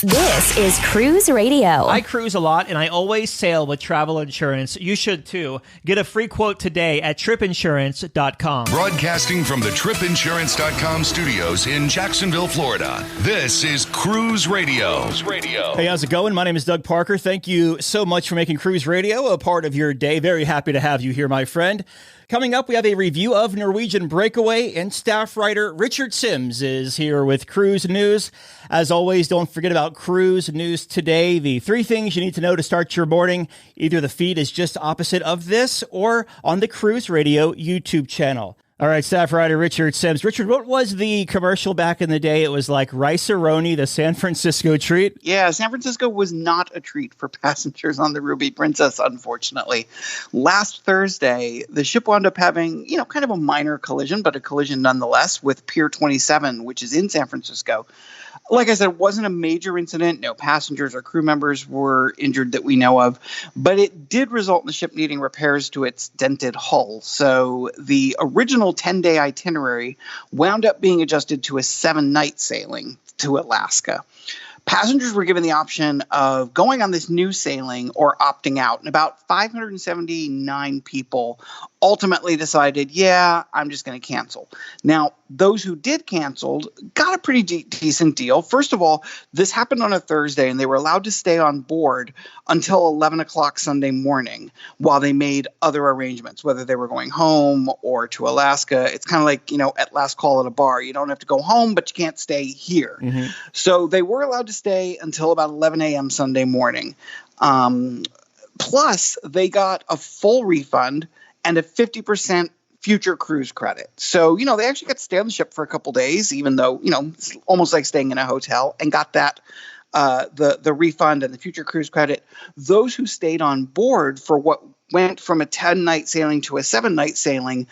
This is Cruise Radio. I cruise a lot, and I always sail with travel insurance. You should, too. Get a free quote today at tripinsurance.com. Broadcasting from the tripinsurance.com studios in Jacksonville, Florida, this is Cruise Radio. Hey, how's it going? My name is Doug Parker. Thank you so much for making Cruise Radio a part of your day. Very happy to have you here, my friend. Coming up, we have a review of Norwegian Breakaway, and staff writer Richard Sims is here with Cruise News. As always, don't forget about Cruise News Today, the 3 things you need to know to start your morning. Either the feed is just opposite of this or on the Cruise Radio YouTube channel. All right, staff writer Richard Sims. Richard, what was the commercial back in the day? It was like Rice-A-Roni, the San Francisco treat. Yeah, San Francisco was not a treat for passengers on the Ruby Princess, unfortunately. Last Thursday, the ship wound up having, kind of a minor collision, but a collision nonetheless, with Pier 27, which is in San Francisco. Like I said, it wasn't a major incident. No passengers or crew members were injured that we know of, but it did result in the ship needing repairs to its dented hull. So the original 10-day itinerary wound up being adjusted to a 7-night sailing to Alaska. Passengers were given the option of going on this new sailing or opting out. And about 579 people ultimately decided, I'm just going to cancel. Now, those who did cancel got a pretty decent deal. First of all, this happened on a Thursday, and they were allowed to stay on board until 11 o'clock Sunday morning while they made other arrangements, whether they were going home or to Alaska. It's kind of like, at last call at a bar. You don't have to go home, but you can't stay here. Mm-hmm. So they were allowed to stay until about 11 a.m. Sunday morning. Plus, they got a full refund and a 50% future cruise credit. So, they actually got to stay on the ship for a couple days, even though, it's almost like staying in a hotel, and got that the refund and the future cruise credit. Those who stayed on board for what went from a 10-night sailing to a 7-night sailing,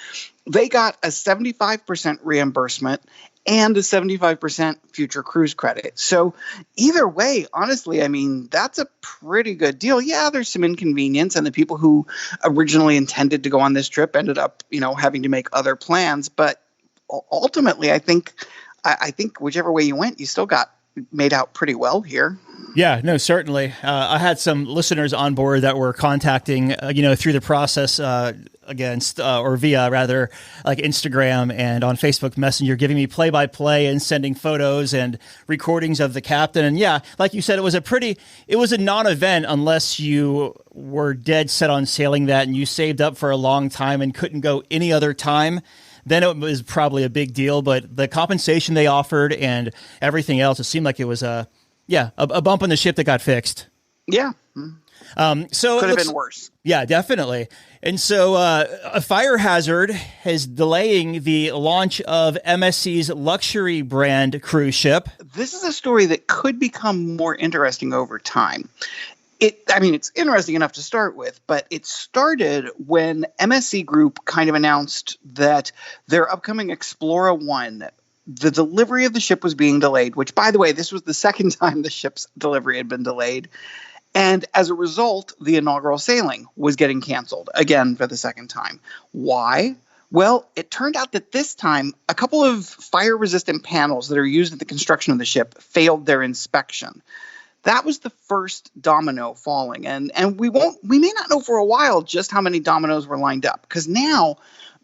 they got a 75% reimbursement and a 75% future cruise credit. So either way, honestly, that's a pretty good deal. Yeah, there's some inconvenience, and the people who originally intended to go on this trip ended up, having to make other plans. But ultimately, I think whichever way you went, you still got made out pretty well here. Yeah, no, certainly. I had some listeners on board that were contacting, through the process via like Instagram and on Facebook Messenger, giving me play-by-play and sending photos and recordings of the captain. And yeah, like you said, it was a non-event unless you were dead set on sailing that and you saved up for a long time and couldn't go any other time. Then it was probably a big deal, but the compensation they offered and everything else, it seemed like it was a bump on the ship that got fixed. Yeah. So could have been worse. Yeah, definitely. And so a fire hazard is delaying the launch of MSC's luxury brand cruise ship. This is a story that could become more interesting over time. It's interesting enough to start with, but it started when MSC Group kind of announced that their upcoming Explorer 1, the delivery of the ship was being delayed, which, by the way, this was the second time the ship's delivery had been delayed. And as a result, the inaugural sailing was getting canceled again for the second time. Why? Well, it turned out that this time, a couple of fire-resistant panels that are used in the construction of the ship failed their inspection. That was the first domino falling. And we may not know for a while just how many dominoes were lined up, because now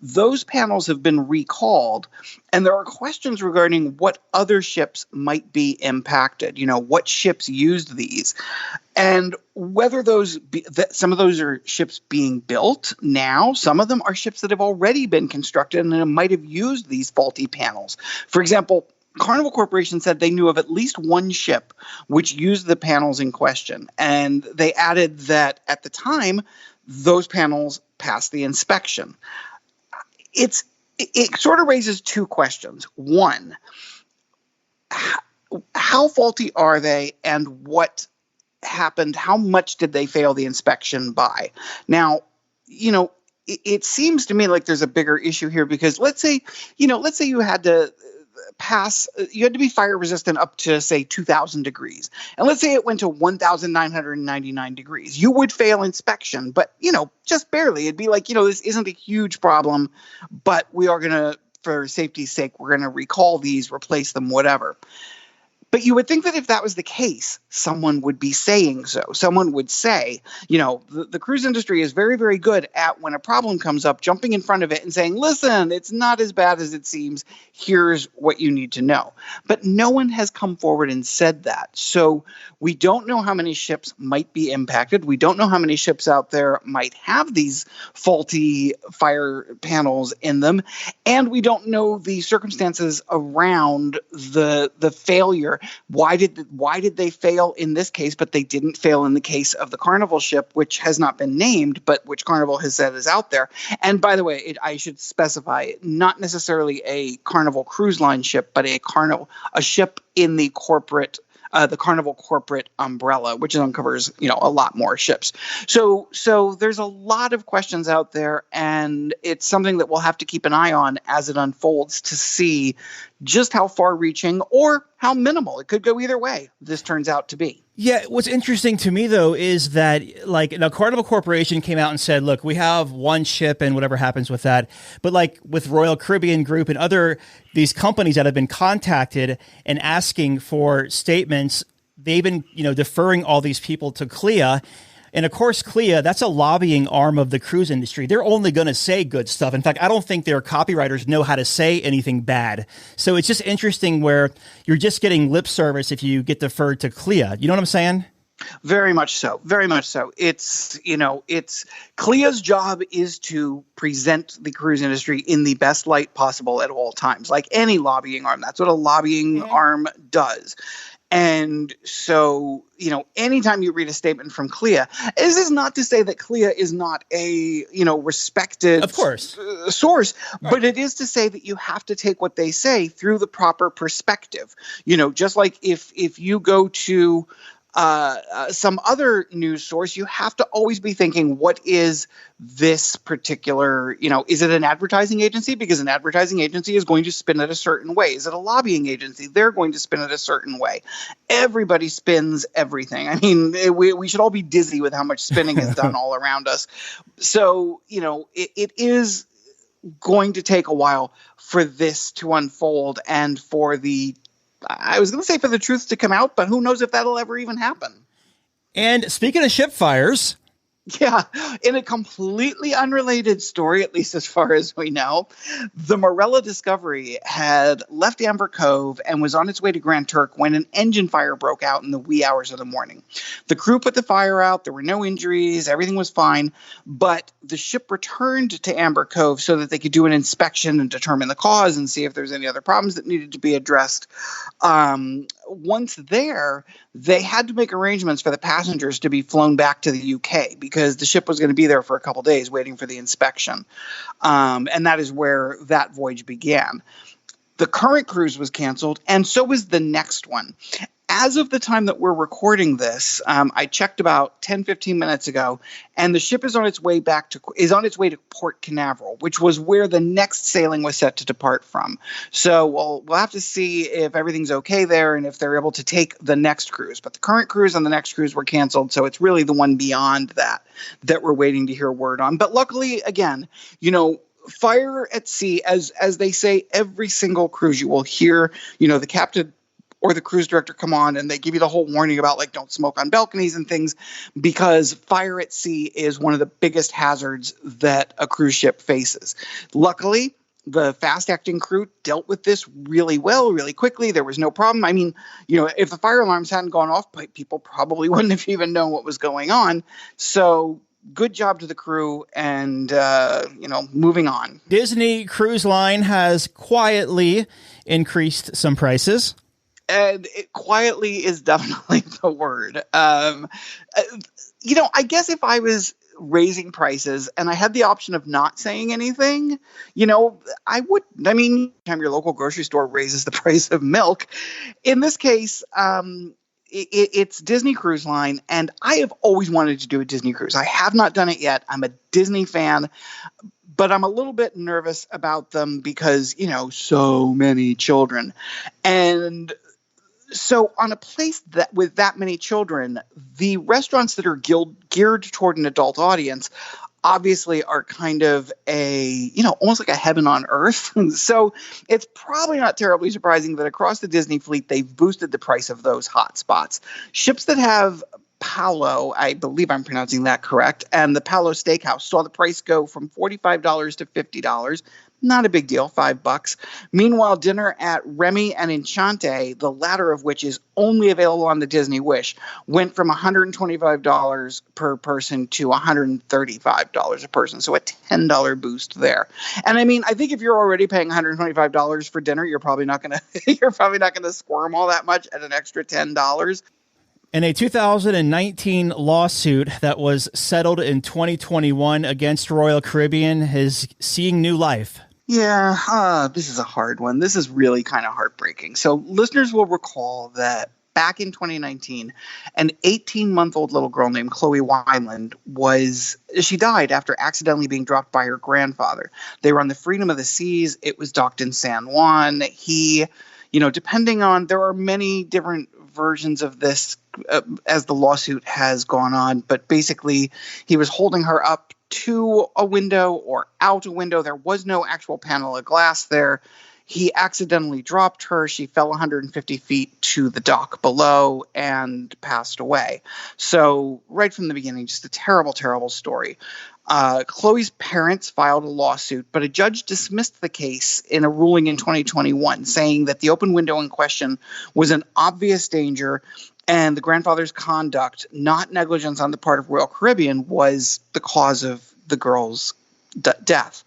those panels have been recalled, and there are questions regarding what other ships might be impacted. What ships used these, and whether some of those are ships being built now. Some of them are ships that have already been constructed and might have used these faulty panels. For example, Carnival Corporation said they knew of at least one ship which used the panels in question, and they added that at the time, those panels passed the inspection. It sort of raises two questions. One, how faulty are they, and what happened? How much did they fail the inspection by? Now, it seems to me like there's a bigger issue here, because let's say you had to be fire resistant up to, say, 2,000 degrees. And let's say it went to 1,999 degrees. You would fail inspection, but, just barely. It'd be like, this isn't a huge problem, but we are going to, for safety's sake, we're going to recall these, replace them, whatever. But you would think that if that was the case, someone would be saying so. Someone would say, the cruise industry is very, very good at when a problem comes up, jumping in front of it and saying, listen, it's not as bad as it seems. Here's what you need to know. But no one has come forward and said that. So we don't know how many ships might be impacted. We don't know how many ships out there might have these faulty fire panels in them. And we don't know the circumstances around the failure. Why did they fail in this case, but they didn't fail in the case of the Carnival ship, which has not been named, but which Carnival has said is out there. And by the way, I should specify, not necessarily a Carnival Cruise Line ship, but a ship in the Carnival corporate umbrella, which uncovers, a lot more ships. So there's a lot of questions out there, and it's something that we'll have to keep an eye on as it unfolds to see just how far-reaching or how minimal, it could go either way, this turns out to be. Yeah, what's interesting to me, though, is that, Carnival Corporation came out and said, look, we have one ship and whatever happens with that. But with Royal Caribbean Group and these companies that have been contacted and asking for statements, they've been, deferring all these people to CLIA. And of course, CLIA, that's a lobbying arm of the cruise industry. They're only going to say good stuff. In fact, I don't think their copywriters know how to say anything bad. So it's just interesting where you're just getting lip service if you get deferred to CLIA. You know what I'm saying? Very much so. Very much so. It's CLIA's job is to present the cruise industry in the best light possible at all times, like any lobbying arm. That's what a lobbying arm does. And so, anytime you read a statement from CLIA, this is not to say that CLIA is not a, respected of course source, right. But it is to say that you have to take what they say through the proper perspective. Just like if you go to some other news source, you have to always be thinking, what is this particular, is it an advertising agency? Because an advertising agency is going to spin it a certain way. Is it a lobbying agency? They're going to spin it a certain way. Everybody spins everything. I mean, we should all be dizzy with how much spinning is done all around us. So, it is going to take a while for this to unfold and for I was going to say for the truth to come out, but who knows if that'll ever even happen. And speaking of ship fires. Yeah, in a completely unrelated story, at least as far as we know, the Morella Discovery had left Amber Cove and was on its way to Grand Turk when an engine fire broke out in the wee hours of the morning. The crew put the fire out. There were no injuries. Everything was fine. But the ship returned to Amber Cove so that they could do an inspection and determine the cause and see if there's any other problems that needed to be addressed. Once there, they had to make arrangements for the passengers to be flown back to the UK because the ship was going to be there for a couple days waiting for the inspection. And that is where that voyage began. The current cruise was canceled, and so was the next one. As of the time that we're recording this, I checked about 10, 15 minutes ago, and the ship is on its way to Port Canaveral, which was where the next sailing was set to depart from. So we'll have to see if everything's okay there and if they're able to take the next cruise. But the current cruise and the next cruise were canceled, so it's really the one beyond that we're waiting to hear word on. But luckily, again, fire at sea, as they say, every single cruise you will hear, the captain or the cruise director come on and they give you the whole warning about don't smoke on balconies and things, because fire at sea is one of the biggest hazards that a cruise ship faces. Luckily, the fast-acting crew dealt with this really well, really quickly. There was no problem. I mean, if the fire alarms hadn't gone off, people probably wouldn't have even known what was going on. So good job to the crew and, moving on. Disney Cruise Line has quietly increased some prices. And it quietly is definitely the word. I guess if I was raising prices and I had the option of not saying anything, I would. I mean, anytime your local grocery store raises the price of milk, in this case, it's Disney Cruise Line, and I have always wanted to do a Disney cruise. I have not done it yet. I'm a Disney fan, but I'm a little bit nervous about them because, so many children. And so on a place that with that many children, the restaurants that are geared toward an adult audience, obviously are kind of almost like a heaven on earth. So it's probably not terribly surprising that across the Disney fleet, they've boosted the price of those hot spots. Ships that have Palo, I believe I'm pronouncing that correct, and the Palo Steakhouse saw the price go from $45 to $50. Not a big deal, $5. Meanwhile, dinner at Remy and Enchante, the latter of which is only available on the Disney Wish, went from $125 per person to $135 a person. So a $10 boost there. And I mean, I think if you're already paying $125 for dinner, you're probably not going to squirm all that much at an extra $10. In a 2019 lawsuit that was settled in 2021 against Royal Caribbean is seeing new life. Yeah, this is a hard one. This is really kind of heartbreaking. So listeners will recall that back in 2019, an 18-month-old little girl named Chloe Wineland she died after accidentally being dropped by her grandfather. They were on the Freedom of the Seas. It was docked in San Juan. Depending on, there are many different versions of this as the lawsuit has gone on, but basically he was holding her up to a window or out a window. There was no actual panel of glass there. He accidentally dropped her. She fell 150 feet to the dock below and passed away. So right from the beginning, just a terrible, terrible story. Chloe's parents filed a lawsuit, but a judge dismissed the case in a ruling in 2021, saying that the open window in question was an obvious danger and the grandfather's conduct, not negligence on the part of Royal Caribbean, was the cause of the girl's death.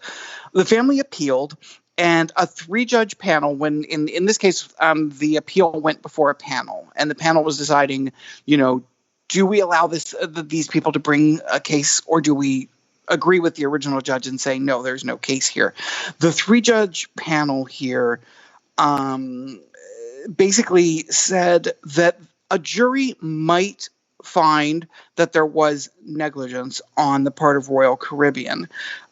The family appealed, and a 3-judge panel, when in this case, the appeal went before a panel, and the panel was deciding, do we allow these people to bring a case, or do we agree with the original judge and say, no, there's no case here? The 3-judge panel here basically said that a jury might find that there was negligence on the part of Royal Caribbean.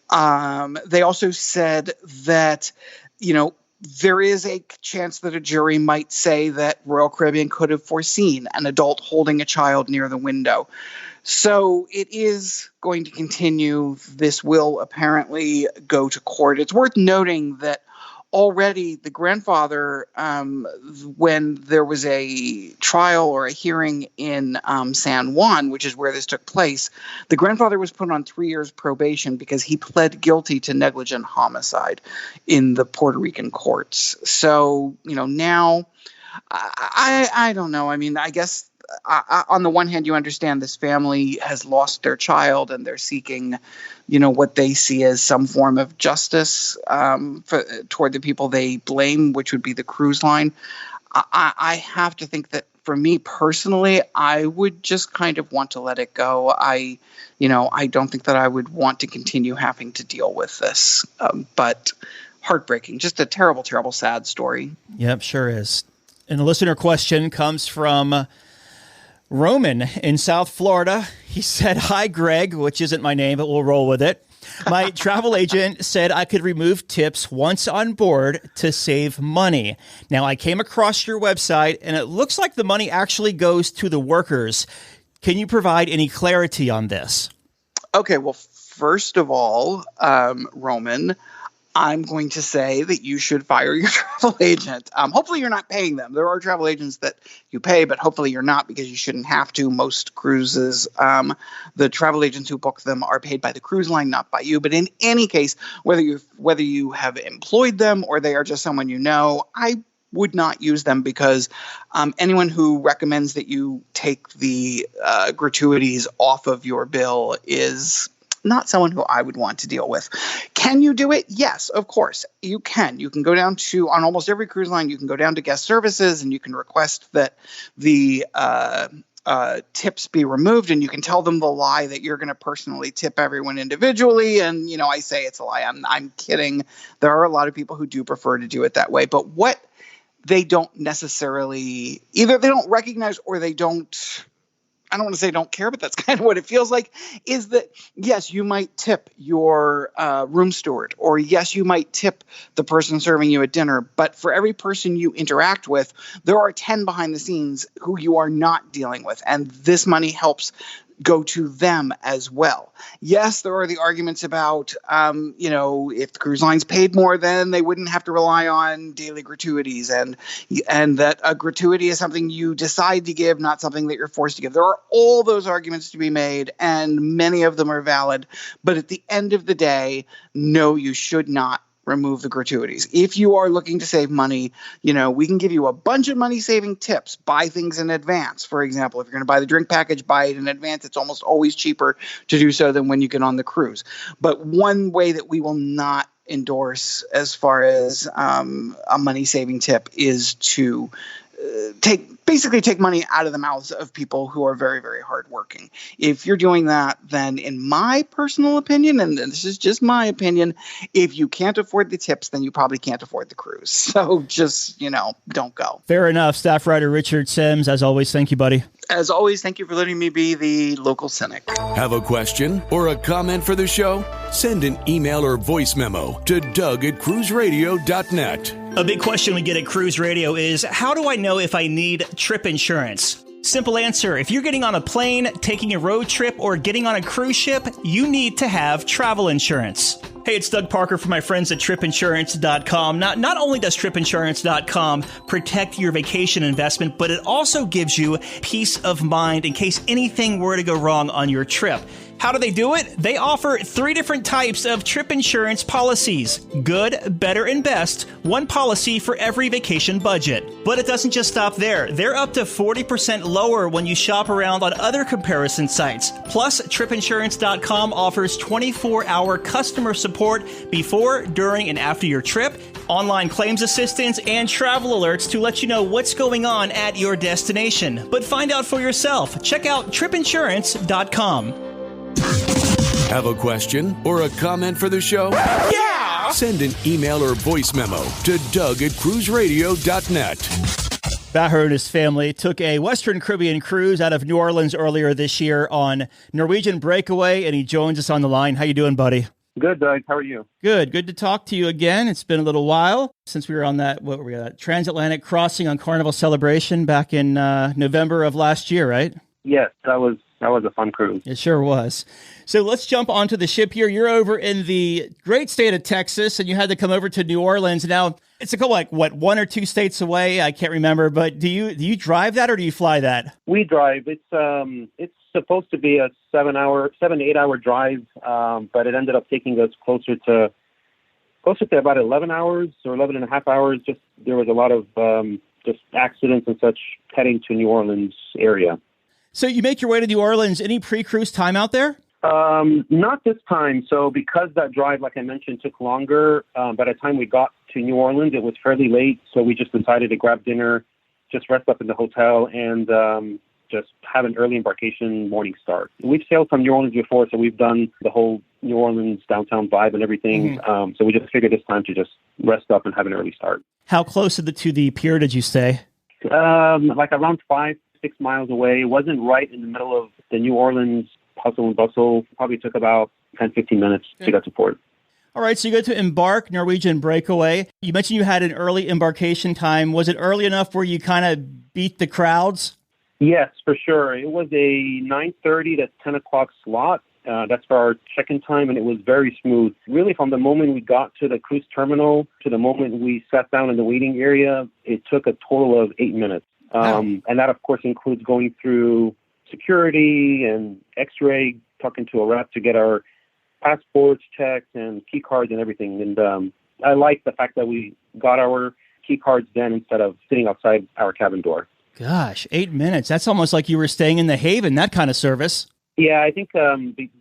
They also said that, there is a chance that a jury might say that Royal Caribbean could have foreseen an adult holding a child near the window. So it is going to continue. This will apparently go to court. It's worth noting that already the grandfather, when there was a trial or a hearing in San Juan, which is where this took place, the grandfather was put on 3 years probation because he pled guilty to negligent homicide in the Puerto Rican courts. So, now I don't know. I mean, I guess on the one hand, you understand this family has lost their child and they're seeking, what they see as some form of justice toward the people they blame, which would be the cruise line. I have to think that for me personally, I would just kind of want to let it go. I don't think that I would want to continue having to deal with this, but heartbreaking, just a terrible, terrible, sad story. Yep, sure is. And the listener question comes from Roman in South Florida. He said, "Hi, Greg," which isn't my name, but we'll roll with it. "My travel agent said I could remove tips once on board to save money. Now, I came across your website, and it looks like the money actually goes to the workers. Can you provide any clarity on this?" Okay, well, first of all, Roman, I'm going to say that you should fire your travel agent. Hopefully you're not paying them. There are travel agents that you pay, but hopefully you're not, because you shouldn't have to. Most cruises, the travel agents who book them are paid by the cruise line, not by you. But in any case, whether you have employed them or they are just someone you know, I would not use them, because anyone who recommends that you take the gratuities off of your bill is not someone who I would want to deal with. Can you do it? Yes, of course, you can. You can go down to, on almost every cruise line, you can go down to guest services and you can request that the tips be removed, and you can tell them the lie that you're going to personally tip everyone individually. And, I say it's a lie. I'm kidding. There are a lot of people who do prefer to do it that way. But what they don't necessarily, either they don't recognize or they don't, I don't want to say don't care, but that's kind of what it feels like, is that, yes, you might tip your room steward, or yes, you might tip the person serving you at dinner. But for every person you interact with, there are 10 behind the scenes who you are not dealing with. And this money helps go to them as well. Yes, there are the arguments about, if the cruise lines paid more, then they wouldn't have to rely on daily gratuities, and that a gratuity is something you decide to give, not something that you're forced to give. There are all those arguments to be made, and many of them are valid. But at the end of the day, no, you should not remove the gratuities. If you are looking to save money, we can give you a bunch of money-saving tips. Buy things in advance. For example, if you're going to buy the drink package, buy it in advance. It's almost always cheaper to do so than when you get on the cruise. But one way that we will not endorse as far as a money-saving tip is to take money out of the mouths of people who are very, very hardworking. If you're doing that, then in my personal opinion, and this is just my opinion, if you can't afford the tips, then you probably can't afford the cruise. So just, don't go. Fair enough. Staff writer Richard Sims, as always, thank you, buddy. As always, thank you for letting me be the local cynic. Have a question or a comment for the show? Send an email or voice memo to doug@cruiseradio.net. A big question we get at Cruise Radio is, how do I know if I need trip insurance? Simple answer. If you're getting on a plane, taking a road trip, or getting on a cruise ship, you need to have travel insurance. Hey, it's Doug Parker from my friends at tripinsurance.com. Not only does tripinsurance.com protect your vacation investment, but it also gives you peace of mind in case anything were to go wrong on your trip. How do they do it? They offer 3 different types of trip insurance policies. Good, better, and best. One policy for every vacation budget. But it doesn't just stop there. They're up to 40% lower when you shop around on other comparison sites. Plus, tripinsurance.com offers 24-hour customer support before, during, and after your trip, online claims assistance, and travel alerts to let you know what's going on at your destination. But find out for yourself. Check out tripinsurance.com. Have a question or a comment for the show? Yeah! Send an email or voice memo to doug@cruiseradio.net. Bahar and his family took a Western Caribbean cruise out of New Orleans earlier this year on Norwegian Breakaway, and he joins us on the line. How you doing, buddy? Good, Doug. How are you? Good to talk to you again. It's been a little while since we were on that transatlantic crossing on Carnival Celebration back in November of last year, right? Yes, that was a fun cruise. It sure was. So let's jump onto the ship here. You're over in the great state of Texas, and you had to come over to New Orleans. Now, it's a couple, 1 or 2 states away. I can't remember, but do you drive that or do you fly that? We drive. It's supposed to be a 7 to 8 hour drive, but it ended up taking us closer to about 11 hours or 11 and a half hours. Just there was a lot of just accidents and such heading to New Orleans area. So you make your way to New Orleans. Any pre-cruise time out there? Not this time. So because that drive, like I mentioned, took longer, by the time we got to New Orleans, it was fairly late. So we just decided to grab dinner, just rest up in the hotel, and just have an early embarkation morning start. We've sailed from New Orleans before, so we've done the whole New Orleans downtown vibe and everything. Mm-hmm. So we just figured this time to just rest up and have an early start. How close to the pier did you stay? Like around 5-6 miles away. It wasn't right in the middle of the New Orleans hustle and bustle. Probably took about 10-15 minutes to get to port. All right, so you go to embark Norwegian Breakaway. You mentioned you had an early embarkation time. Was it early enough where you kind of beat the crowds? Yes, for sure. It was a 9:30 to 10 o'clock slot. That's for our check-in time, and it was very smooth. Really, from the moment we got to the cruise terminal to the moment we sat down in the waiting area, it took a total of 8 minutes. And that, of course, includes going through security and X-ray, talking to a rep to get our passports checked and key cards and everything. And I like the fact that we got our key cards then instead of sitting outside our cabin door. Gosh, 8 minutes. That's almost like you were staying in the Haven, that kind of service. Yeah, I think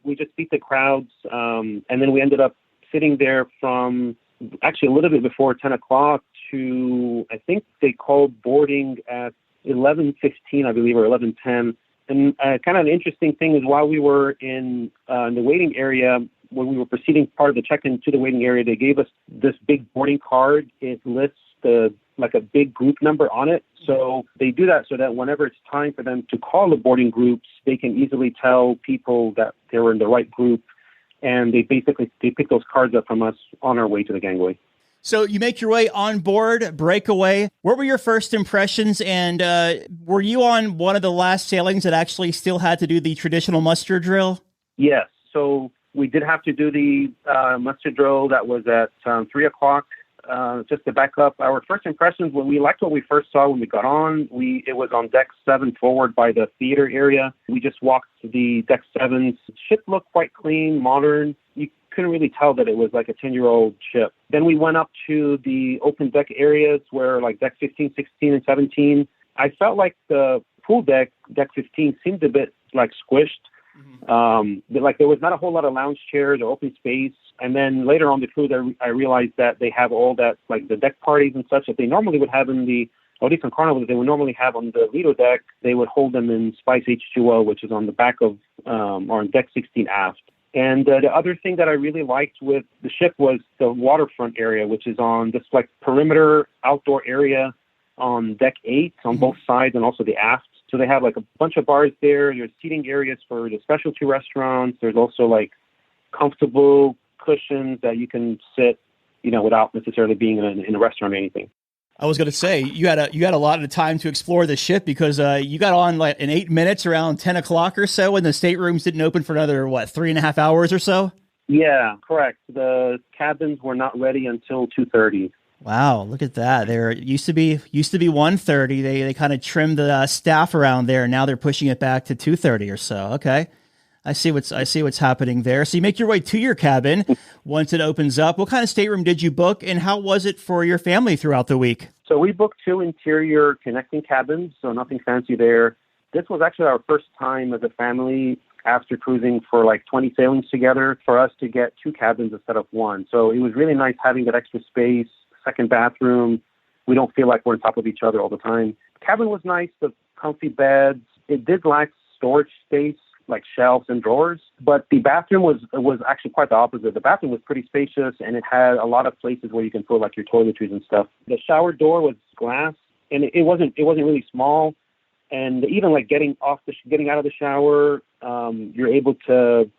we just beat the crowds. And then we ended up sitting there from actually a little bit before 10 o'clock to, I think they called boarding at 11:15, I believe, or 11:10. And kind of an interesting thing is while we were in the waiting area, when we were proceeding part of the check-in to the waiting area, they gave us this big boarding card. It lists like a big group number on it. So they do that so that whenever it's time for them to call the boarding groups, they can easily tell people that they were in the right group. And they pick those cards up from us on our way to the gangway. So you make your way on board Breakaway. What were your first impressions? And were you on one of the last sailings that actually still had to do the traditional muster drill? Yes. So we did have to do the muster drill. That was at 3 o'clock. Just to back up, our first impressions, when we liked what we first saw when we got on, it was on deck 7 forward by the theater area. We just walked to the deck 7. The ship looked quite clean, modern. You couldn't really tell that it was like a 10-year-old ship. Then we went up to the open deck areas where like deck 15, 16, and 17. I felt like the pool deck 15, seemed a bit like squished. Like there was not a whole lot of lounge chairs or open space. And then later on the cruise, I realized that they have all that, like the deck parties and such that they normally would have in the, or at least on Carnival, that they would normally have on the Lido deck. They would hold them in Spice H2O, which is on the back of, or on deck 16 aft. And the other thing that I really liked with the ship was the waterfront area, which is on this like perimeter outdoor area on deck 8 on both sides and also the aft. So they have like a bunch of bars there. There's seating areas for the specialty restaurants. There's also like comfortable cushions that you can sit, without necessarily being in a restaurant or anything. I was going to say, you had a lot of time to explore the ship because you got on like in 8 minutes around 10 o'clock or so, and the staterooms didn't open for another, 3.5 hours or so? Yeah, correct. The cabins were not ready until 2:30. Wow, look at that. There used to be 1:30. They kind of trimmed the staff around there. Now they're pushing it back to 2:30 or so. Okay. I see what's happening there. So you make your way to your cabin once it opens up. What kind of stateroom did you book, and how was it for your family throughout the week? So we booked 2 interior connecting cabins, so nothing fancy there. This was actually our first time as a family after cruising for like 20 sailings together for us to get 2 cabins instead of 1. So it was really nice having that extra space, second bathroom. We don't feel like we're on top of each other all the time. The cabin was nice, the comfy beds. It did lack storage space, like shelves and drawers, but the bathroom was actually quite the opposite. The bathroom was pretty spacious, and it had a lot of places where you can put like your toiletries and stuff. The shower door was glass, and it wasn't really small. And even like getting out of the shower, you're able to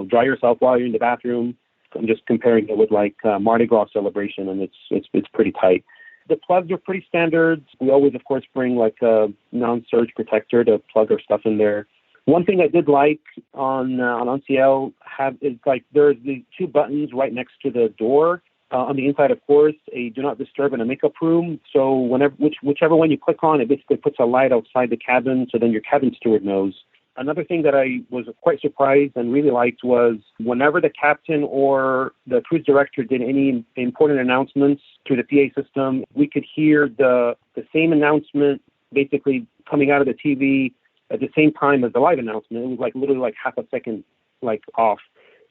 dry yourself while you're in the bathroom. I'm just comparing it with like Mardi Gras celebration, and it's pretty tight. The plugs are pretty standard. We always, of course, bring like a non-surge protector to plug our stuff in there. One thing I did like on NCL is like there's the 2 buttons right next to the door. On the inside, of course, a do not disturb and a makeup room. So whichever one you click on, it basically puts a light outside the cabin, so then your cabin steward knows. Another thing that I was quite surprised and really liked was whenever the captain or the cruise director did any important announcements through the PA system, we could hear the same announcement basically coming out of the TV at the same time as the live announcement. It was like literally like half a second like off,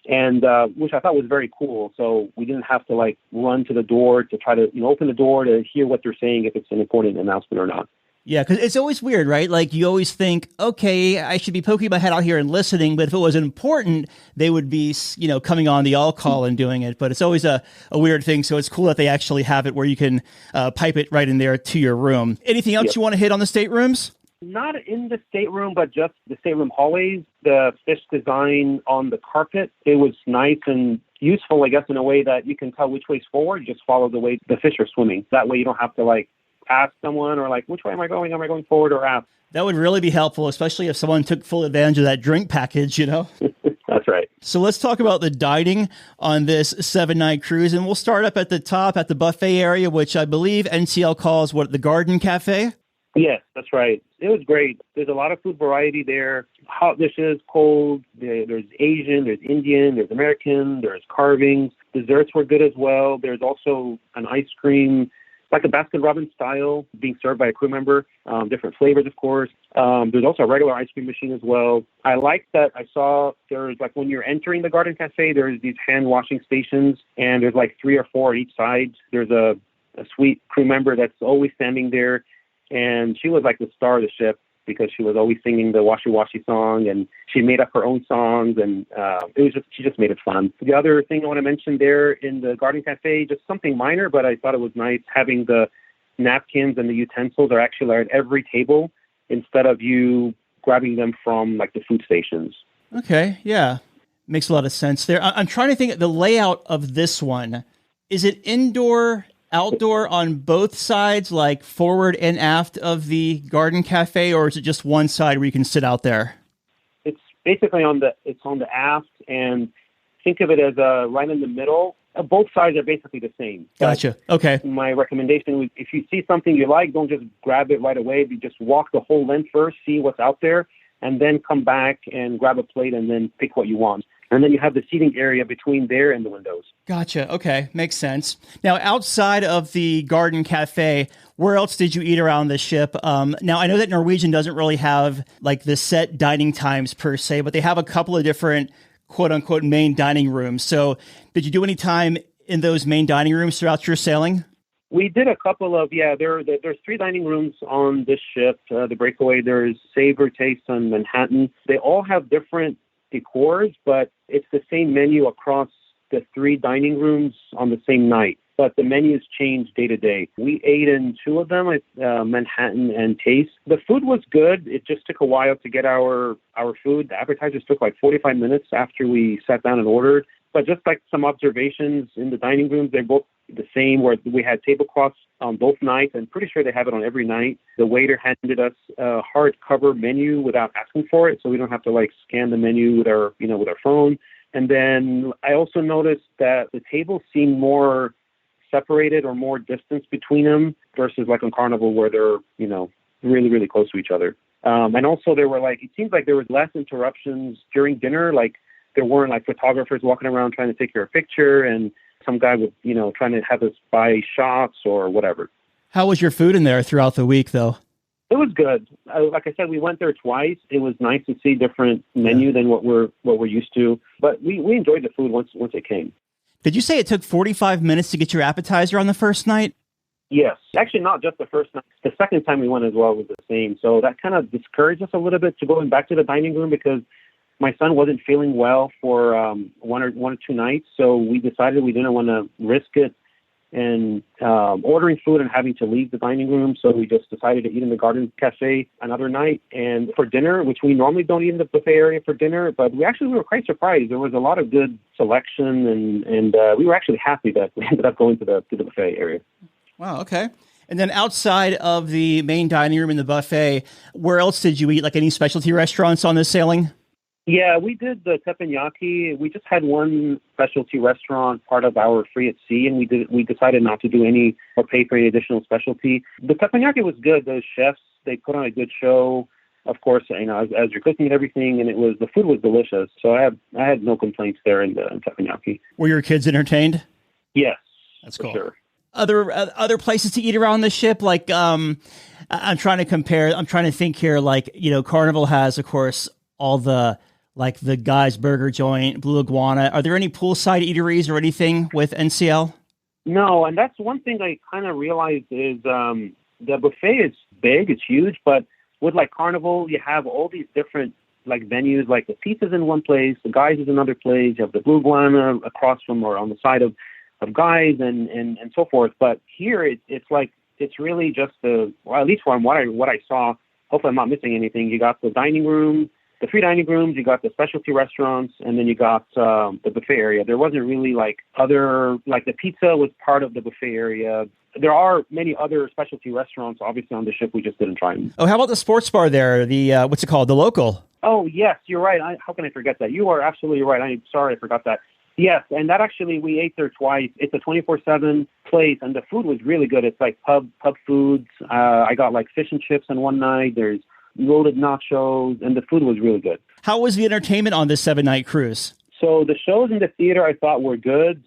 and which I thought was very cool. So we didn't have to like run to the door to try to open the door to hear what they're saying if it's an important announcement or not. Yeah, because it's always weird, right? Like you always think, okay, I should be poking my head out here and listening, but if it was important, they would be, coming on the all call and doing it. But it's always a weird thing. So it's cool that they actually have it where you can pipe it right in there to your room. Anything else you want to hit on the staterooms? Not in the stateroom, but just the stateroom hallways. The fish design on the carpet, it was nice and useful, I guess, in a way that you can tell which way's forward. You just follow the way the fish are swimming. That way you don't have to like ask someone or like, which way am I going? Am I going forward or aft? That would really be helpful, especially if someone took full advantage of that drink package, That's right. So let's talk about the dining on this 7-night cruise. And we'll start up at the top at the buffet area, which I believe NCL calls the Garden Cafe? Yes, that's right. It was great. There's a lot of food variety there. Hot dishes, cold. There's Asian, there's Indian, there's American, there's carvings. Desserts were good as well. There's also an ice cream, like a Baskin-Robbins style, being served by a crew member. Different flavors, of course. There's also a regular ice cream machine as well. I like that I saw there's like when you're entering the Garden Cafe, there's these hand washing stations, and there's like 3 or 4 on each side. There's a sweet crew member that's always standing there. And she was like the star of the ship because she was always singing the Washi Washi song, and she made up her own songs, and she just made it fun. The other thing I want to mention there in the Garden Cafe, just something minor, but I thought it was nice having the napkins and the utensils are actually at every table instead of you grabbing them from like the food stations. Okay, yeah. Makes a lot of sense there. I'm trying to think the layout of this one. Is it indoor, outdoor on both sides, like forward and aft of the garden cafe, or is it just one side where you can sit out there? It's basically on the aft, and think of it as right in the middle. Both sides are basically the same. Gotcha. Okay. My recommendation would, if you see something you like, don't just grab it right away. You just walk the whole length first, see what's out there, and then come back and grab a plate and then pick what you want. And then you have the seating area between there and the windows. Gotcha. Okay. Makes sense. Now, outside of the garden cafe, where else did you eat around the ship? Now, I know that Norwegian doesn't really have like the set dining times per se, but they have a couple of different quote unquote main dining rooms. So did you do any time in those main dining rooms throughout your sailing? We did a couple of, there's 3 dining rooms on this ship, the Breakaway. There's Savor, Taste, and Manhattan. They all have different decors, but it's the same menu across the 3 dining rooms on the same night. But the menus change day to day. We ate in 2 of them, Manhattan and Taste. The food was good. It just took a while to get our food. The appetizers took like 45 minutes after we sat down and ordered. But just like some observations in the dining rooms, they're both the same, where we had tablecloths on both nights. I'm pretty sure they have it on every night. The waiter handed us a hardcover menu without asking for it, so we don't have to like scan the menu with our phone. And then I also noticed that the tables seemed more separated or more distance between them versus like on Carnival where they're, really, really close to each other. And also it seems like there was less interruptions during dinner. Like there weren't like photographers walking around trying to take your picture and some guy with, trying to have us buy shots or whatever. How was your food in there throughout the week though? It was good. Like I said, we went there twice. It was nice to see different menu than what we're used to, but we enjoyed the food once it came. Did you say it took 45 minutes to get your appetizer on the first night? Yes. Actually, not just the first night. The second time we went as well was the same. So that kind of discouraged us a little bit to going back to the dining room because my son wasn't feeling well for one or 2 nights. So we decided we didn't want to risk it and ordering food and having to leave the dining room. So we just decided to eat in the garden cafe another night. And for dinner, which we normally don't eat in the buffet area for dinner, but we were quite surprised. There was a lot of good selection, and we were actually happy that we ended up going to the buffet area. Wow, okay. And then outside of the main dining room and the buffet, where else did you eat? Like any specialty restaurants on this sailing? Yeah, we did the teppanyaki. We just had one specialty restaurant, part of our free at sea, and we decided not to do any or pay for any additional specialty. The teppanyaki was good. Those chefs, they put on a good show. Of course, as you're cooking and everything, and the food was delicious. So I had no complaints there in the teppanyaki. Were your kids entertained? Yes, that's cool. Sure. Other places to eat around the ship, like I'm trying to think here. Like Carnival has, of course, all the Guy's Burger Joint, Blue Iguana. Are there any poolside eateries or anything with NCL? No, and that's one thing I kind of realized is the buffet is big, it's huge, but with like Carnival, you have all these different like venues, like the pizza's in one place, the Guy's is another place, you have the Blue Iguana across from or on the side of Guy's and so forth. But here it's really just at least from what I saw, hopefully I'm not missing anything. You got the dining room, the 3 dining rooms, you got the specialty restaurants, and then you got the buffet area. There wasn't really the pizza was part of the buffet area. There are many other specialty restaurants, obviously, on the ship. We just didn't try them. Oh, how about the sports bar there? The, what's it called? The Local. Oh, yes, you're right. How can I forget that? You are absolutely right. I'm sorry I forgot that. Yes, and that actually, we ate there twice. It's a 24/7 place, and the food was really good. It's like pub foods. I got like fish and chips on one night. There's loaded nachos, and the food was really good. How was the entertainment on this 7-night cruise? So the shows in the theater I thought were good.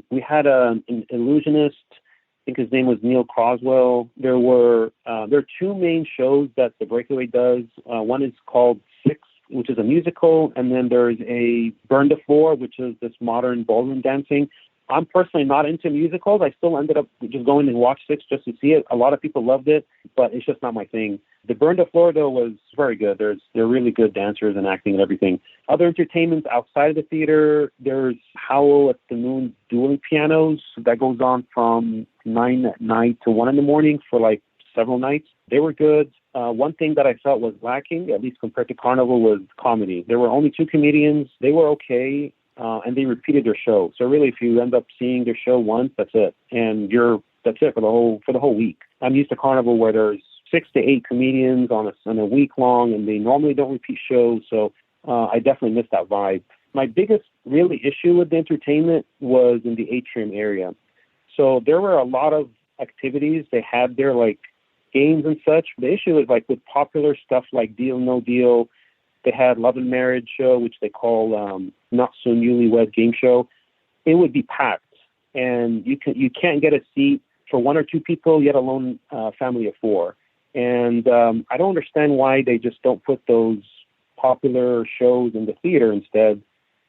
We had an illusionist. I think his name was Neil Croswell. There are 2 main shows that the Breakaway does. One is called Six, which is a musical, and then there's a Burn the Floor, which is this modern ballroom dancing. I'm personally not into musicals. I still ended up just going and watch Six just to see it. A lot of people loved it, but it's just not my thing. The Burn the Floor, though, was very good. They're really good dancers and acting and everything. Other entertainments outside of the theater, there's Howl at the Moon dueling pianos. That goes on from 9 at night to 1 in the morning for like several nights. They were good. One thing that I felt was lacking, at least compared to Carnival, was comedy. There were only 2 comedians. They were okay. and they repeated their show. So really, if you end up seeing their show once, that's it, and that's it for the whole week. I'm used to Carnival where there's 6 to 8 comedians on a week long, and they normally don't repeat shows. So I definitely miss that vibe. My biggest really issue with the entertainment was in the atrium area. So there were a lot of activities they had there, like games and such. The issue is like with popular stuff like Deal No Deal, they had Love and Marriage show, which they call Not So Newlywed Game Show. It would be packed, and you can't get a seat for 1 or 2 people, yet alone a family of 4. And I don't understand why they just don't put those popular shows in the theater instead,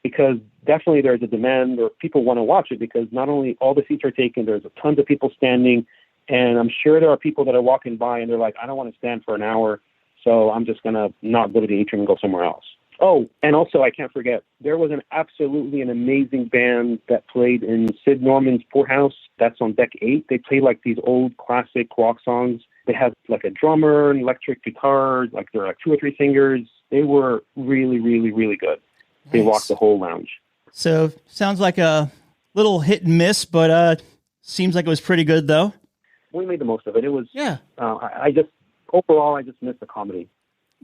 because definitely there's a demand or people want to watch it, because not only all the seats are taken, there's a tons of people standing, and I'm sure there are people that are walking by and they're like, I don't want to stand for an hour, so I'm just going to not go to the atrium and go somewhere else. Oh, and also I can't forget, there was an amazing band that played in Sid Norman's Poorhouse. That's on deck 8. They play like these old classic rock songs. They had like a drummer, an electric guitar, like there were like 2 or 3 singers. They were really, really, really good. Nice. They rocked the whole lounge. So sounds like a little hit and miss, but seems like it was pretty good though. We made the most of it. It was, yeah. Overall, I just missed the comedy.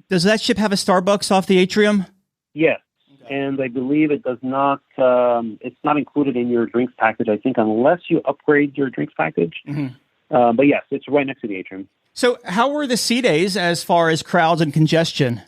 Does that ship have a Starbucks off the atrium? Yes. Okay. And I believe it does not, it's not included in your drinks package, I think, unless you upgrade your drinks package. Mm-hmm. But yes, it's right next to the atrium. So how were the sea days as far as crowds and congestion?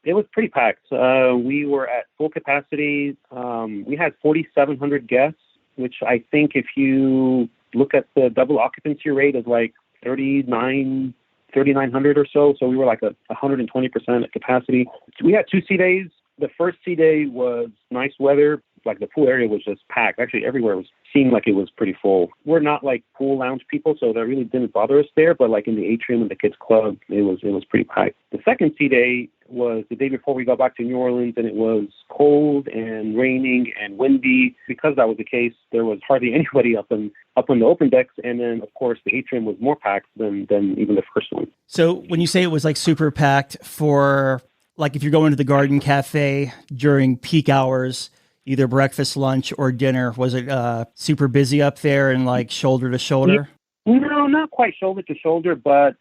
It was pretty packed. We were at full capacity. We had 4,700 guests, which I think if you look at the double occupancy rate is like 3,900 or so. So we were like 120% at capacity. We had 2 sea days. The first sea day was nice weather. Like the pool area was just packed. Actually, everywhere seemed like it was pretty full. We're not like pool lounge people, so that really didn't bother us there. But like in the atrium and the kids club, it was pretty packed. The second sea day was the day before we got back to New Orleans, and it was cold and raining and windy. Because that was the case, there was hardly anybody up on the open decks, and then of course the atrium was more packed than even the first one. So when you say it was like super packed, for like if you're going to the Garden Cafe during peak hours, either breakfast, lunch, or dinner, was it super busy up there and like shoulder to shoulder? No, not quite shoulder to shoulder, but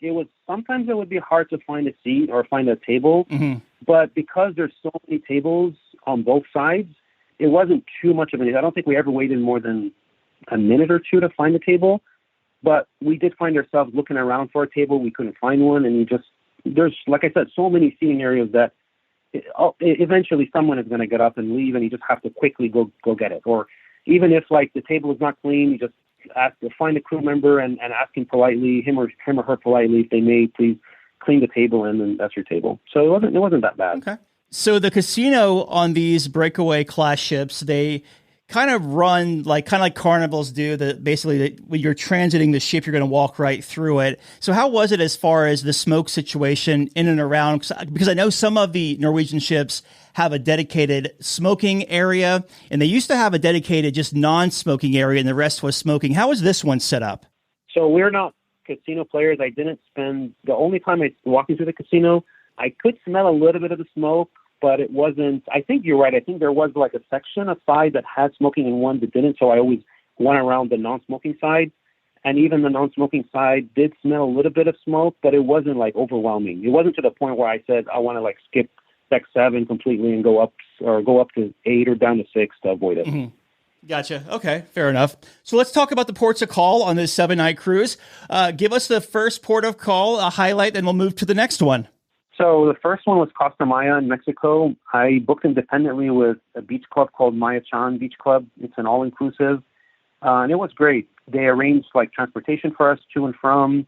sometimes it would be hard to find a seat or find a table. Mm-hmm. But because there's so many tables on both sides, it wasn't too much of an. I don't think we ever waited more than a minute or 2 to find a table. But we did find ourselves looking around for a table. We couldn't find one, and there's, like I said, so many seating areas that eventually someone is going to get up and leave, and you just have to quickly go get it. Or even if like the table is not clean, you just find a crew member and ask him politely, him or her politely, if they may please clean the table, and then that's your table. So it wasn't that bad. Okay. So the casino on these breakaway class ships, they kind of run like carnivals do. Basically when you're transiting the ship, you're going to walk right through it. So how was it as far as the smoke situation in and around? Because I know some of the Norwegian ships have a dedicated smoking area, and they used to have a dedicated just non-smoking area, and the rest was smoking. How was this one set up? So we're not casino players. The only time I was walking through the casino, I could smell a little bit of the smoke, but it wasn't. I think you're right. I think there was like a section aside that had smoking and one that didn't. So I always went around the non-smoking side, and even the non-smoking side did smell a little bit of smoke, but it wasn't like overwhelming. It wasn't to the point where I said I want to like skip deck 7 completely and go up to 8 or down to 6 to avoid it. Mm-hmm. Gotcha. Okay, fair enough. So let's talk about the ports of call on this 7-night cruise. Give us the first port of call, a highlight, then we'll move to the next one. So the first one was Costa Maya in Mexico. I booked independently with a beach club called Maya Chan Beach Club. It's an all-inclusive, and it was great. They arranged like transportation for us to and from.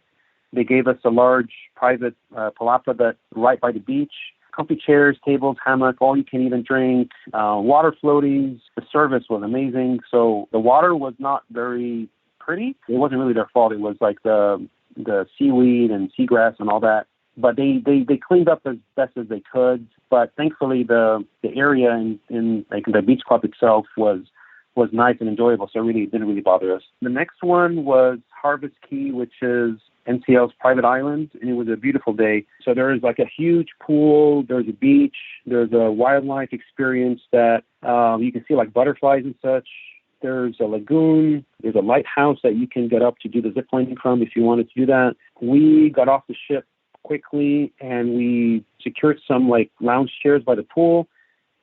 They gave us a large private palapa that's right by the beach. Comfy chairs, tables, hammock, all you can eat and drink, water floaties. The service was amazing. So the water was not very pretty. It wasn't really their fault. It was like the seaweed and seagrass and all that. But they cleaned up as best as they could. But thankfully the area in like the beach club itself was nice and enjoyable. So it really didn't really bother us. The next one was Harvest Key, which is NCL's private island, and it was a beautiful day. So there is like a huge pool, there's a beach, there's a wildlife experience that you can see like butterflies and such. There's a lagoon, there's a lighthouse that you can get up to do the zip lining from if you wanted to do that. We got off the ship quickly and we secured some like lounge chairs by the pool,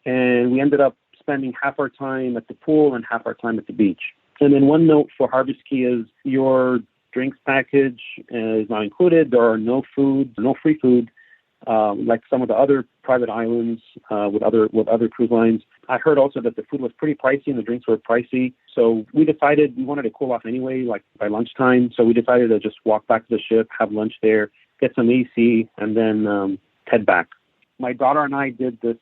and we ended up spending half our time at the pool and half our time at the beach. And then one note for Harvest Key is your drinks package is not included. There are no free food, like some of the other private islands with other cruise lines. I heard also that the food was pretty pricey and the drinks were pricey. So we decided we wanted to cool off anyway, like by lunchtime. So we decided to just walk back to the ship, have lunch there, get some AC, and then head back. My daughter and I did this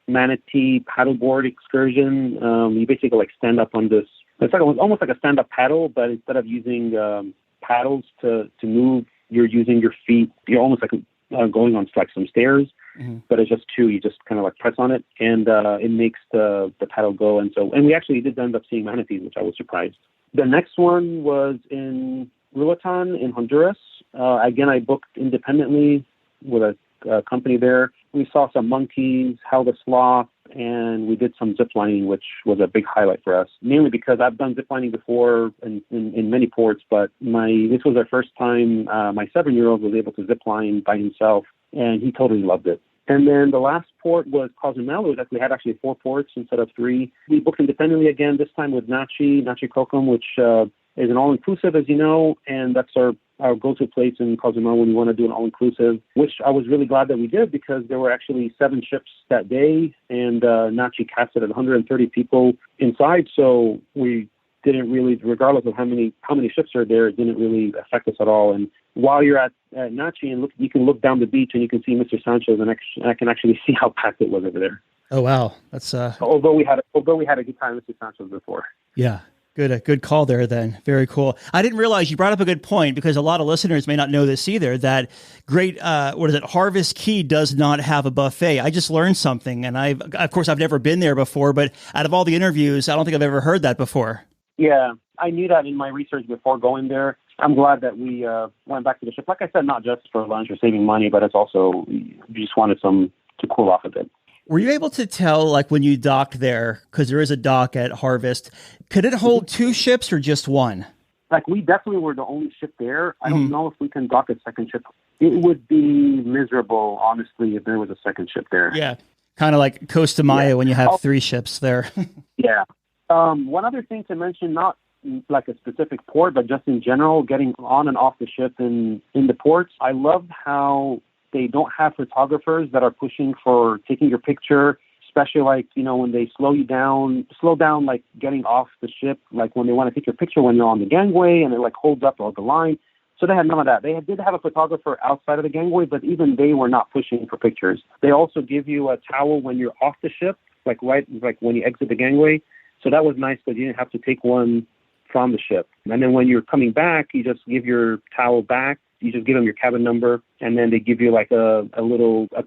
manatee paddleboard excursion. You basically like stand up on this. It's like almost like a stand-up paddle, but instead of using paddles to move, you're using your feet. You're almost like going on like some stairs, but it's just two. You just kind of like press on it, and it makes the paddle go. And we actually did end up seeing manatees, which I was surprised. The next one was in Roatan in Honduras. Again, I booked independently with a company there. We saw some monkeys, held a sloth, and we did some zip lining, which was a big highlight for us, mainly because I've done zip lining before in many ports, but this was our first time. My 7-year-old was able to zip line by himself, and he totally loved it. And then the last port was Cozumel. We had actually 4 ports instead of 3. We booked independently again, this time with Nachi Kokum, which is an all-inclusive, as you know, and that's our go-to place in Cozumel when we want to do an all-inclusive, which I was really glad that we did because there were actually 7 ships that day, and Nachi casted at 130 people inside, so we didn't really, regardless of how many ships are there, it didn't really affect us at all. And while you're at Nachi, and you can look down the beach and you can see Mr. Sanchez, and I can actually see how packed it was over there. Oh wow, that's although we had a good time with Mr. Sanchez before. Yeah. Good call there then. Very cool. I didn't realize you brought up a good point because a lot of listeners may not know this either, that Harvest Key does not have a buffet. I just learned something, and of course I've never been there before, but out of all the interviews, I don't think I've ever heard that before. Yeah, I knew that in my research before going there. I'm glad that we went back to the ship. Like I said, not just for lunch or saving money, but it's also, we just wanted to cool off a bit. Were you able to tell, like when you docked there, because there is a dock at Harvest, could it hold 2 ships or just 1? Like we definitely were the only ship there. I don't know if we can dock a second ship. It would be miserable, honestly, if there was a second ship there. Yeah, kind of like Costa Maya when you have 3 ships there. Yeah. One other thing to mention, not like a specific port, but just in general, getting on and off the ship in the ports. I love how they don't have photographers that are pushing for taking your picture, especially like, when they slow down, like getting off the ship, like when they want to take your picture when you're on the gangway and it like holds up all the line. So they had none of that. They did have a photographer outside of the gangway, but even they were not pushing for pictures. They also give you a towel when you're off the ship, like when you exit the gangway. So that was nice because you didn't have to take one from the ship. And then when you're coming back, you just give your towel back. You just give them your cabin number, and then they give you like a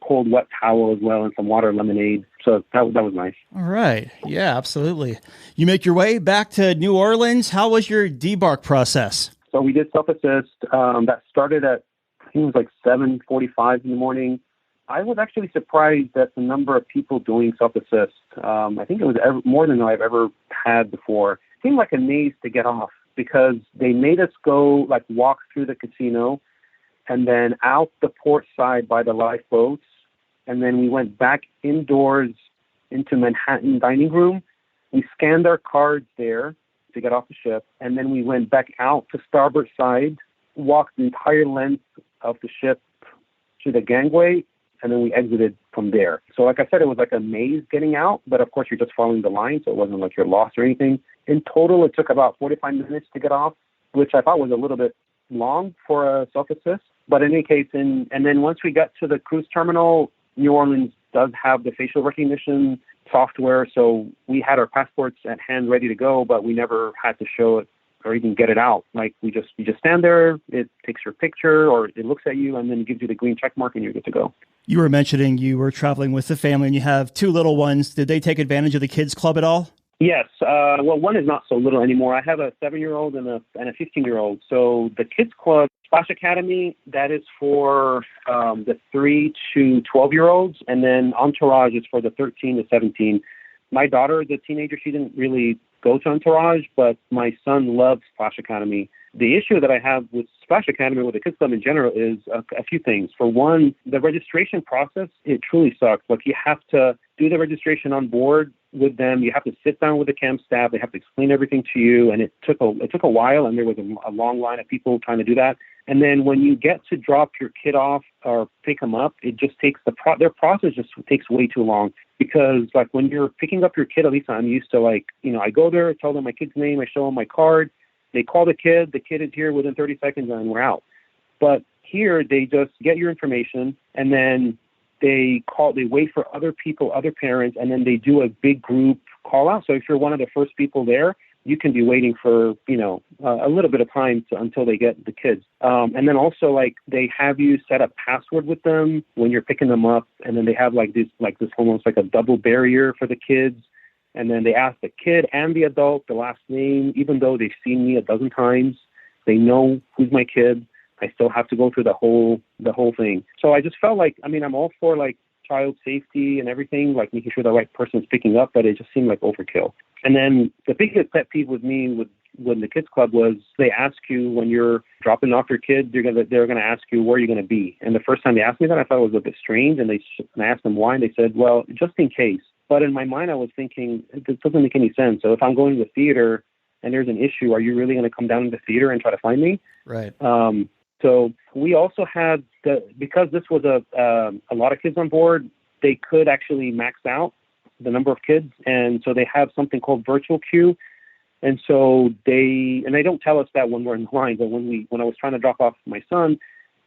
cold, wet towel as well and some water, lemonade. So that was nice. All right. Yeah, absolutely. You make your way back to New Orleans. How was your debark process? So we did self-assist. That started at, I think it was like 7:45 in the morning. I was actually surprised at the number of people doing self-assist. I think it was more than I've ever had before. It seemed like a maze to get off, because they made us go, like, walk through the casino and then out the port side by the lifeboats. And then we went back indoors into Manhattan dining room. We scanned our cards there to get off the ship. And then we went back out to starboard side, walked the entire length of the ship to the gangway, and then we exited from there. So like I said, it was like a maze getting out, but of course you're just following the line, so it wasn't like you're lost or anything. In total, it took about 45 minutes to get off, which I thought was a little bit long for a self-assist. But in any case, and then once we got to the cruise terminal, New Orleans does have the facial recognition software, so we had our passports at hand ready to go, but we never had to show it or even get it out. Like you just stand there, it takes your picture or it looks at you and then gives you the green check mark and you're good to go. You were mentioning you were traveling with the family and you have 2 little ones. Did they take advantage of the kids club at all? Yes. Well, one is not so little anymore. I have a 7-year-old and a 15-year-old. So the Kids Club Splash Academy, that is for the 3 to 12-year-olds. And then Entourage is for the 13 to 17. My daughter, the teenager, she didn't really go to Entourage, but my son loves Splash Academy. The issue that I have with Splash Academy, with the Kids Club in general, is a few things. For one, the registration process, it truly sucks. Like, you have to do the registration on board with them. You have to sit down with the camp staff. They have to explain everything to you. And it took a while, and there was a long line of people trying to do that. And then when you get to drop your kid off or pick them up, it just takes their process just takes way too long. Because like when you're picking up your kid, at least I'm used to, like, I go there, tell them my kid's name, I show them my card, they call the kid is here within 30 seconds and we're out. But here they just get your information and then they wait for other people, other parents, and then they do a big group call out. So if you're one of the first people there, you can be waiting for, a little bit of time until they get the kids. And then also, like, they have you set a password with them when you're picking them up. And then they have this almost like a double barrier for the kids. And then they ask the kid and the adult the last name, even though they've seen me a dozen times. They know who's my kid. I still have to go through the whole thing. So I just felt like, I'm all for, like, child safety and everything, like making sure the right person's picking up, but it just seemed like overkill. And then the biggest pet peeve with me with the Kids Club was they ask you when you're dropping off your kid, they're gonna ask you where you're gonna be. And the first time they asked me that, I thought it was a bit strange. And I asked them why, and they said, well, just in case. But in my mind, I was thinking, this doesn't make any sense. So if I'm going to the theater and there's an issue, are you really going to come down to the theater and try to find me? Right. So we also had because this was a lot of kids on board, they could actually max out the number of kids. And so they have something called virtual queue. And so they don't tell us that when we're in line, but when I was trying to drop off my son,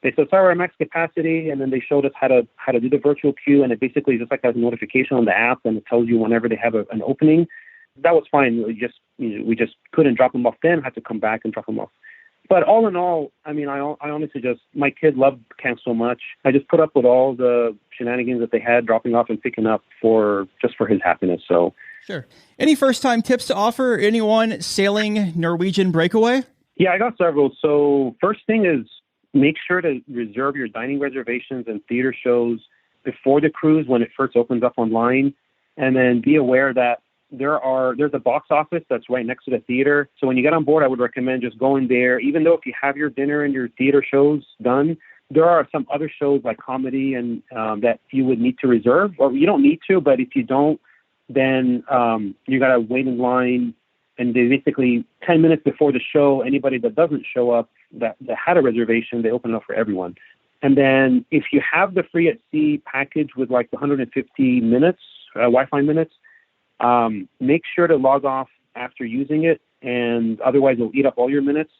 they said, sorry, our max capacity. And then they showed us how to do the virtual queue. And it basically just like has a notification on the app, and it tells you whenever they have an opening. That was fine. We just couldn't drop them off then, had to come back and drop them off. But all in all, I honestly my kid loved camp so much. I just put up with all the shenanigans that they had, dropping off and picking up for his happiness. So, sure. Any first-time tips to offer anyone sailing Norwegian Breakaway? Yeah, I got several. So first thing is make sure to reserve your dining reservations and theater shows before the cruise when it first opens up online. And then be aware that there's a box office that's right next to the theater. So when you get on board, I would recommend just going there. Even though if you have your dinner and your theater shows done, there are some other shows like comedy and that you would need to reserve, or you don't need to, but if you don't, then you got to wait in line. And they basically 10 minutes before the show, anybody that doesn't show up that had a reservation, they open it up for everyone. And then if you have the free at sea package with like 150 minutes, Wi-Fi minutes, make sure to log off after using it, and otherwise it'll eat up all your minutes.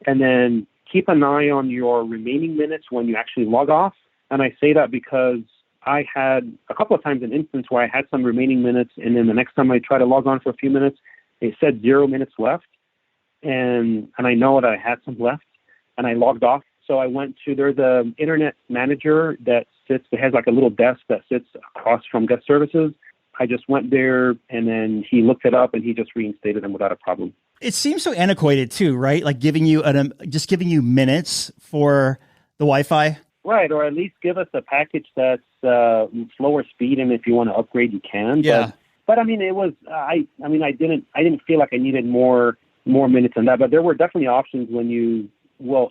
And then keep an eye on your remaining minutes when you actually log off. And I say that because I had a couple of times an instance where I had some remaining minutes, and then the next time I try to log on for a few minutes, it said 0 minutes left. And I know that I had some left, and I logged off. So I went to, there's an internet manager that has like a little desk that sits across from guest services. I just went there, and then he looked it up, and he just reinstated them without a problem. It seems so antiquated too, right? Like giving you minutes for the Wi-Fi. Right, or at least give us a package that's slower speed, and if you want to upgrade, you can. Yeah. But it was I didn't feel like I needed more minutes than that. But there were definitely options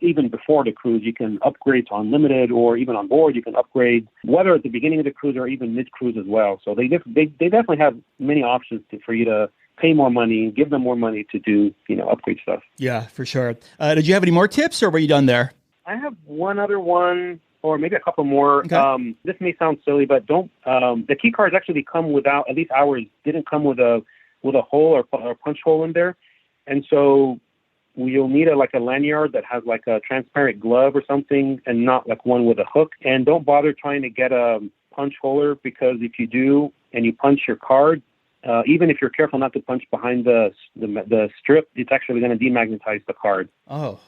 even before the cruise, you can upgrade to unlimited, or even on board, you can upgrade, whether at the beginning of the cruise or even mid-cruise as well. So they definitely have many options for you to pay more money, give them more money to do, upgrade stuff. Yeah, for sure. Did you have any more tips, or were you done there? I have one other one, or maybe a couple more. Okay. This may sound silly, but the key cards actually come without, at least ours didn't come with a hole or punch hole in there. And so you'll need a lanyard that has like a transparent glove or something, and not like one with a hook. And don't bother trying to get a punch holder, because if you do and you punch your card, even if you're careful not to punch behind the strip, it's actually going to demagnetize the card. Oh,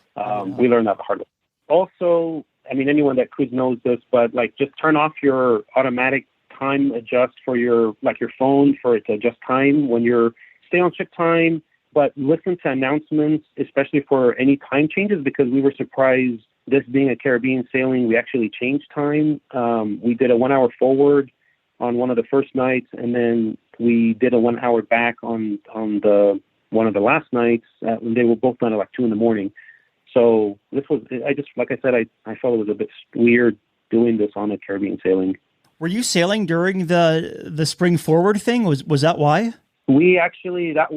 we learned that the hard way. Also, anyone that cruise knows this, but just turn off your automatic time adjust for your phone for it to adjust time when you're stay on ship time, but listen to announcements, especially for any time changes, because we were surprised. This being a Caribbean sailing, we actually changed time. We did a 1 hour forward on one of the first nights, and then we did a 1 hour back on the one of the last nights. They were both done at like 2 a.m. So this was, like I said, I felt it was a bit weird doing this on a Caribbean sailing. Were you sailing during the spring forward thing? Was that why? We actually, that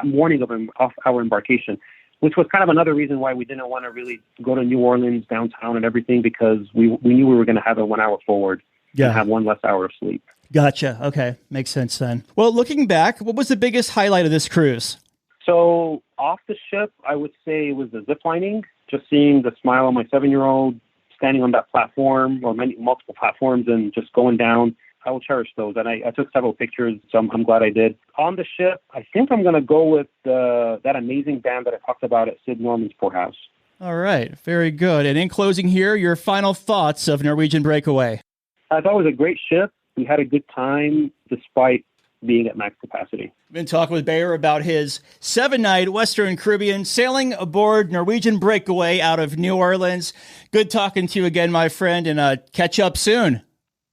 morning off our embarkation, which was kind of another reason why we didn't want to really go to New Orleans downtown and everything, because we knew we were going to have a 1 hour forward and have one less hour of sleep. Gotcha. Okay. Makes sense then. Well, looking back, what was the biggest highlight of this cruise? So off the ship, I would say it was the zip lining, just seeing the smile on my 7-year-old standing on that platform or multiple platforms and just going down. I will cherish those. And I took several pictures, so I'm glad I did. On the ship, I think I'm going to go with that amazing band that I talked about at Sid Norman's Poorhouse. All right. Very good. And in closing here, your final thoughts of Norwegian Breakaway. I thought it was a great ship. We had a good time despite being at max capacity. We've been talking with Bayer about his 7-night Western Caribbean sailing aboard Norwegian Breakaway out of New Orleans. Good talking to you again, my friend, and catch up soon.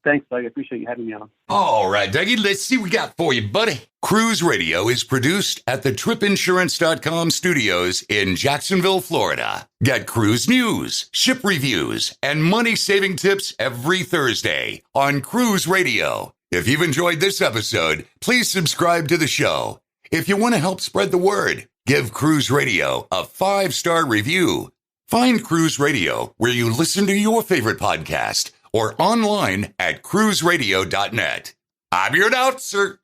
Thanks, Doug. I appreciate you having me on. All right, Dougie, let's see what we got for you, buddy. Cruise Radio is produced at the tripinsurance.com studios in Jacksonville, Florida. Get cruise news, ship reviews, and money-saving tips every Thursday on Cruise Radio. If you've enjoyed this episode, please subscribe to the show. If you want to help spread the word, give Cruise Radio a 5-star review. Find Cruise Radio where you listen to your favorite podcast or online at cruiseradio.net. I'm your announcer,